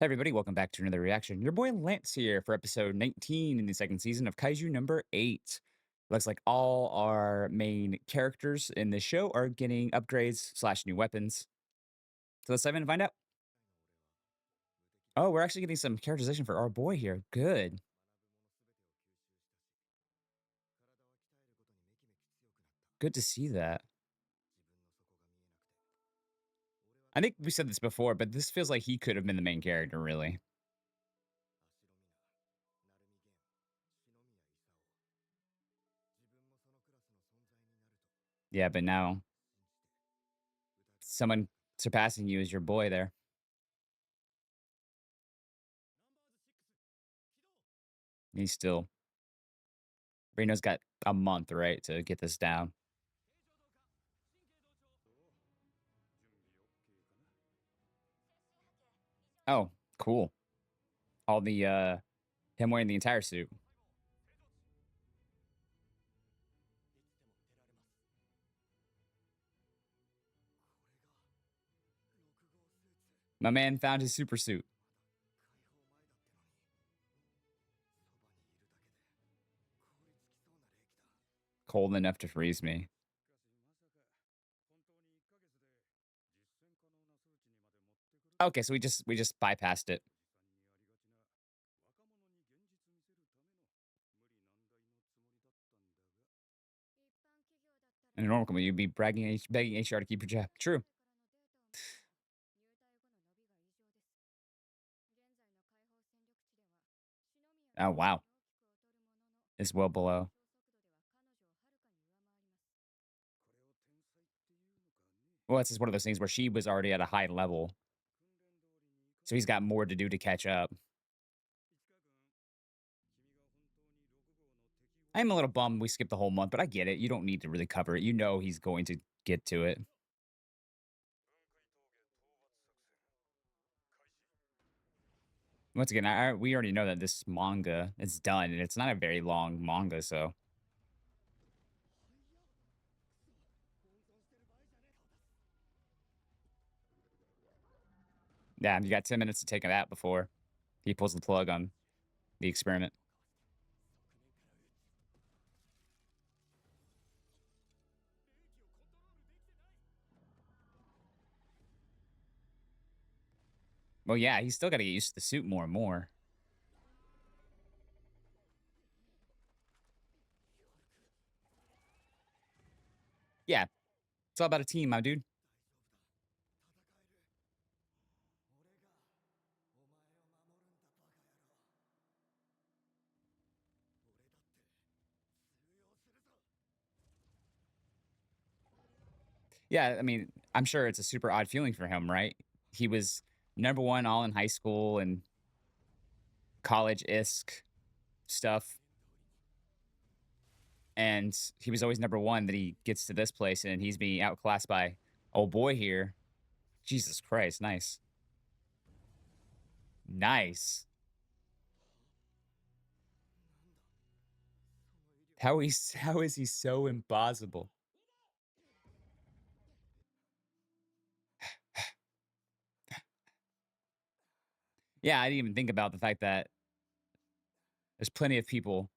Hey everybody, welcome back to another reaction. Your boy Lance here for episode 19 in the second season of Kaiju number 8. Looks like all our main characters in this show are getting upgrades slash new weapons. So let's dive in and find out. Oh, we're actually getting some characterization for our boy here. Good. Good to see that. I think we said this before, but this feels like he could have been the main character, really. Yeah, but now someone surpassing you is your boy there. He's still, Reno's got a month, right, to get this down. Oh, cool. All the him wearing the entire suit. My man found his super suit. Cold enough to freeze me. Okay, so we just bypassed it. In a normal company, you'd be begging HR to keep your job. True. Oh wow, it's well below. Well, it's just one of those things where she was already at a high level, so he's got more to do to catch up. I'm a little bummed we skipped the whole month, but I get it. You don't need to really cover it. You know he's going to get to it. Once again, we already know that this manga is done, and it's not a very long manga, so yeah, you got 10 minutes to take it out before he pulls the plug on the experiment. Well, yeah, he's still got to get used to the suit more and more. Yeah, it's all about a team, my dude. Yeah, I mean, I'm sure it's a super odd feeling for him, right? He was number one all in high school and college isk stuff. And he was always number one. That he gets to this place and he's being outclassed by old boy here. Jesus Christ, nice. Nice. How is he so impossible? Yeah, I didn't even think about the fact that there's plenty of people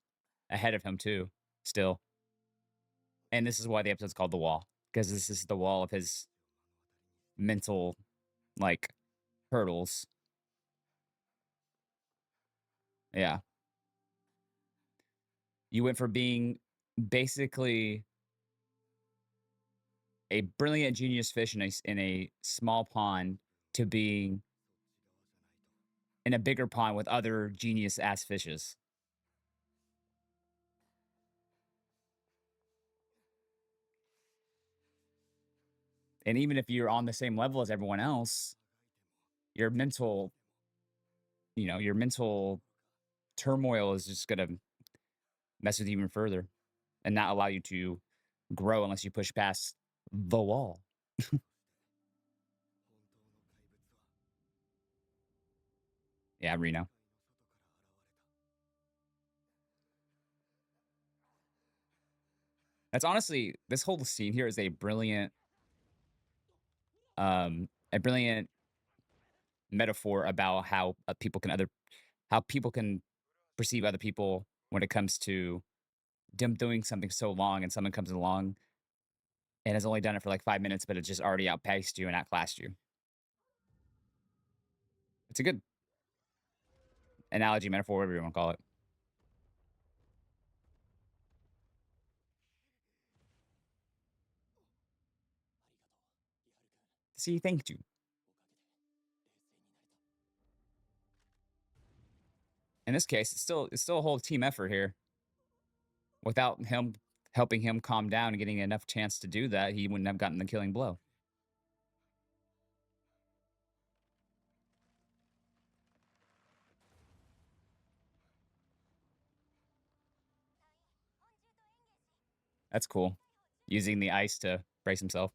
ahead of him too, still. And this is why the episode's called The Wall, because this is the wall of his mental, like, hurdles. Yeah. You went from being basically a brilliant genius fish in a small pond to being in a bigger pond with other genius ass fishes. And even if you're on the same level as everyone else, your mental, your mental turmoil is just gonna mess with you even further and not allow you to grow unless you push past the wall. Yeah, Reno. That's honestly, this whole scene here is a brilliant metaphor about how people can perceive other people when it comes to them doing something so long and someone comes along and has only done it for like 5 minutes, but it just already outpaced you and outclassed you. It's a good analogy, metaphor, whatever you want to call it. See, thank you. In this case, it's still a whole team effort here. Without him helping him calm down and getting enough chance to do that, he wouldn't have gotten the killing blow. That's cool. Using the ice to brace himself.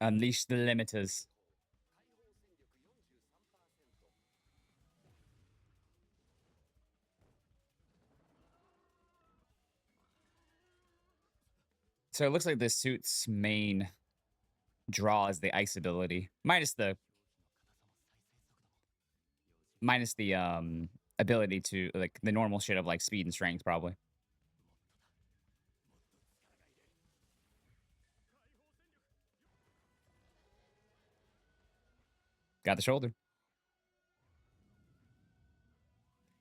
Unleash the limiters. So it looks like this suit's main draw is the ice ability, minus the ability to like the normal shit of like speed and strength, probably. Got the shoulder.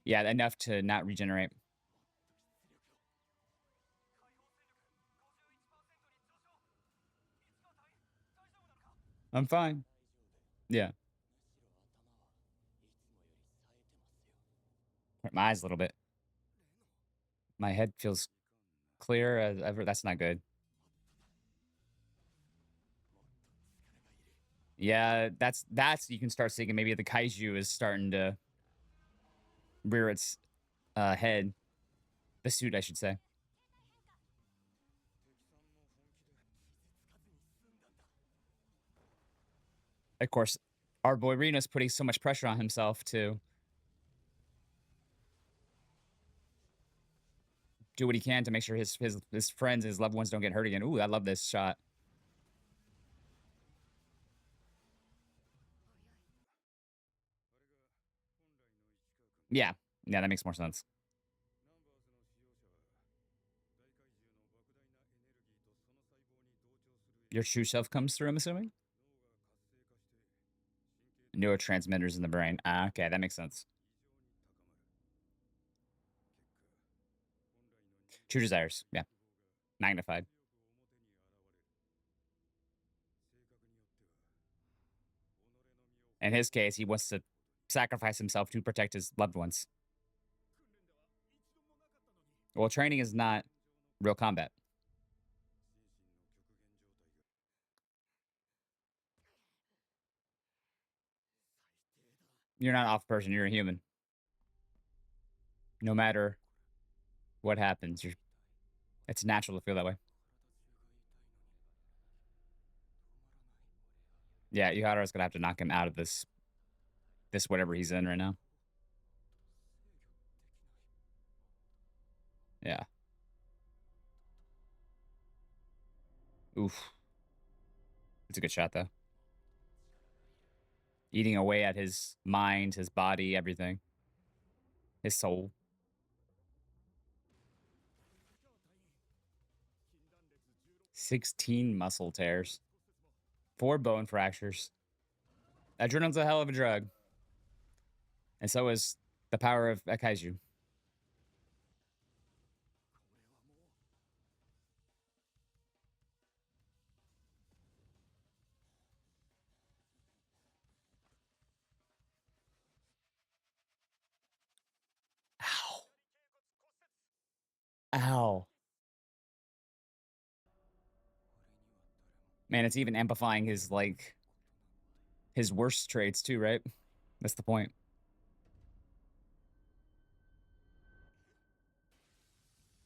Yeah, enough to not regenerate. I'm fine. Yeah. Hurt my eyes a little bit. My head feels clear as ever. That's not good. Yeah, that's you can start seeing maybe the kaiju is starting to rear its head. The suit, I should say. Of course, our boy Reno's putting so much pressure on himself to do what he can to make sure his friends, his loved ones don't get hurt again. Ooh, I love this shot. Yeah. Yeah, that makes more sense. Your true self comes through, I'm assuming? Neurotransmitters in the brain. Ah, okay, that makes sense. True desires. Yeah. Magnified. In his case, he wants to sacrifice himself to protect his loved ones. Well, training is not real combat. You're not an off person, you're a human. No matter what happens, it's natural to feel that way. Yeah, Ihara's gonna have to knock him out of this whatever he's in right now. Yeah. Oof. It's a good shot though. Eating away at his mind, his body, everything. His soul. 16 muscle tears. 4 bone fractures. Adrenaline's a hell of a drug. And so is the power of a kaiju. Ow. Ow. Man, it's even amplifying his worst traits too, right? That's the point.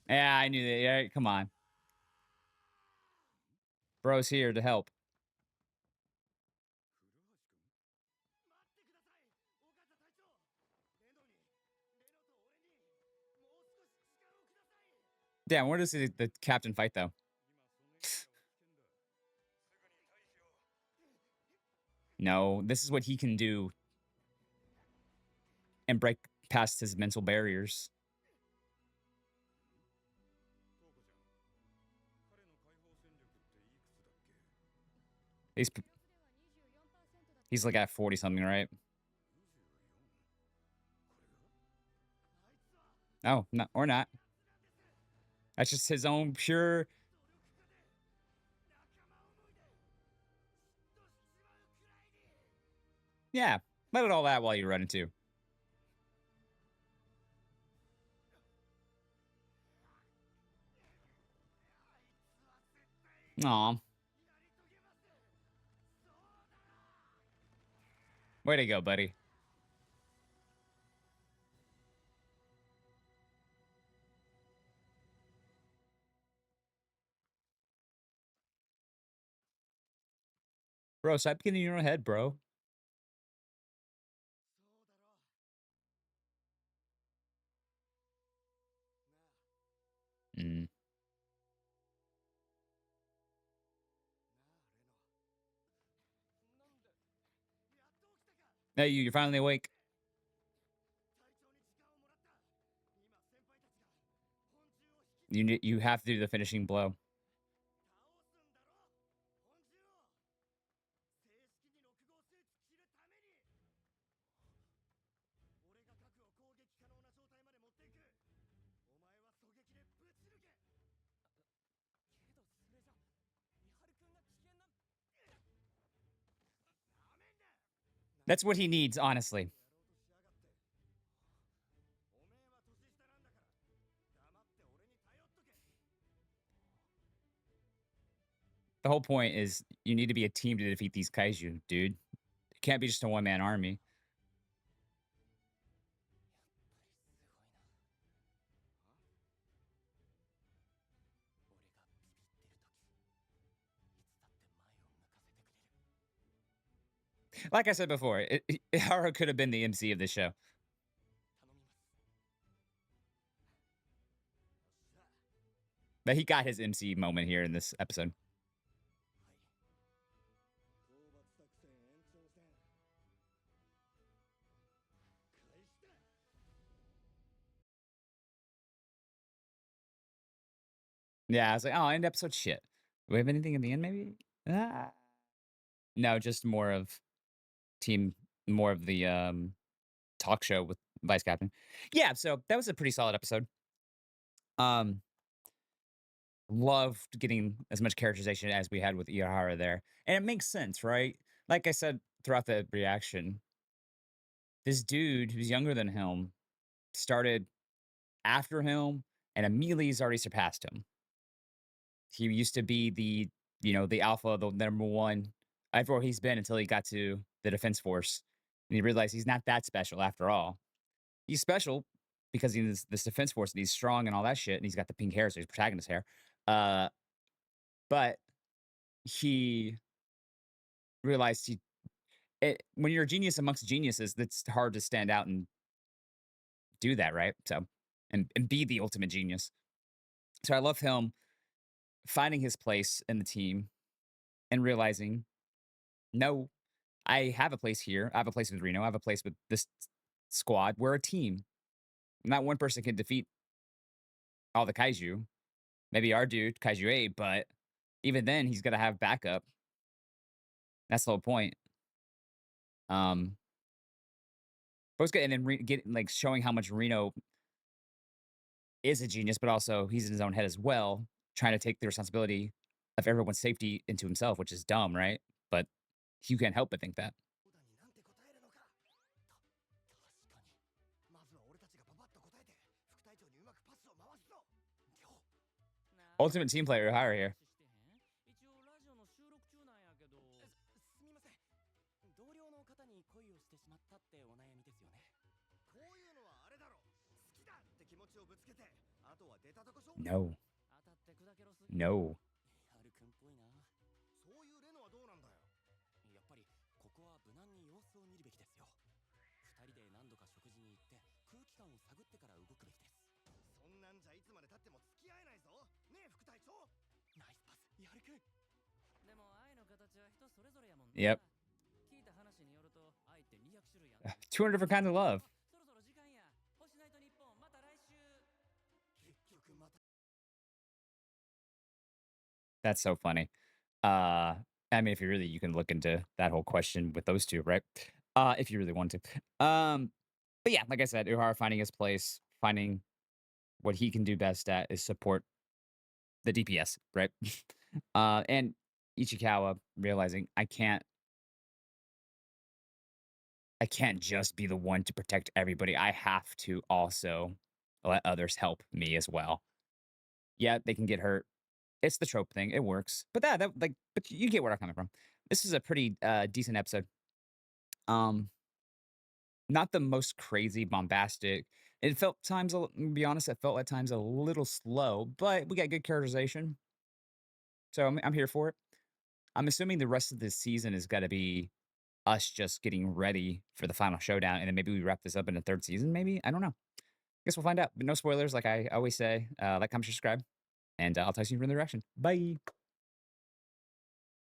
Yeah, I knew that. Yeah, come on. Bro's here to help. Yeah, I wanted to see the captain fight though. No, this is what he can do and break past his mental barriers. He's he's like at 40 something, right? Oh, no, or not. That's just his own pure. Yeah, let it all out while you're running too. Aw, way to go, buddy. Bro, stop getting in your own head, bro. Mm. Hey, you're finally awake. You have to do the finishing blow. That's what he needs, honestly. The whole point is you need to be a team to defeat these kaiju, dude. It can't be just a one man army. Like I said before, Haru could have been the MC of this show, but he got his MC moment here in this episode. Yeah, I was like, oh, end episode shit. Do we have anything in the end, maybe? Ah. No, just more of team, more of the talk show with Vice Captain. Yeah, so that was a pretty solid episode. Um, Loved getting as much characterization as we had with Ihara there. And it makes sense, right? Like I said throughout the reaction, this dude who's younger than him started after him and immediately he's already surpassed him. He used to be the alpha, the number one, everywhere he's been until he got to the defense force. And he realized he's not that special after all. He's special because he's this defense force and he's strong and all that shit. And he's got the pink hair, so he's protagonist hair. Uh, but he realized when you're a genius amongst geniuses, that's hard to stand out and do that, right? So, and be the ultimate genius. So I love him finding his place in the team and realizing, no, I have a place here. I have a place with Reno. I have a place with this squad. We're a team. Not one person can defeat all the kaiju. Maybe our dude, Kaiju 8, but even then, he's gonna have backup. That's the whole point. Um, but it's good, and then get like showing how much Reno is a genius, but also he's in his own head as well, trying to take the responsibility of everyone's safety into himself, which is dumb, right? But you can't help but think that. Ultimate team player hire here. No, no. Yep. 200 different kinds of love. That's so funny. Uh, I mean, if you really, you can look into that whole question with those two, right? If you really want to. But yeah, like I said, Uhara finding his place, finding what he can do best at is support the DPS, right? And Ichikawa realizing I can't just be the one to protect everybody. I have to also let others help me as well. Yeah, they can get hurt. It's the trope thing. It works. But but you get where I'm coming from. This is a pretty decent episode. Um, Not the most crazy bombastic. It felt times, to be honest, it felt at times a little slow, but we got good characterization, so I'm here for it. I'm assuming the rest of this season is gonna be us just getting ready for the final showdown, and then maybe we wrap this up in a third season. Maybe I don't know. Guess we'll find out. But no spoilers, like I always say. Like, comment, subscribe, and I'll talk to you in the direction. Bye.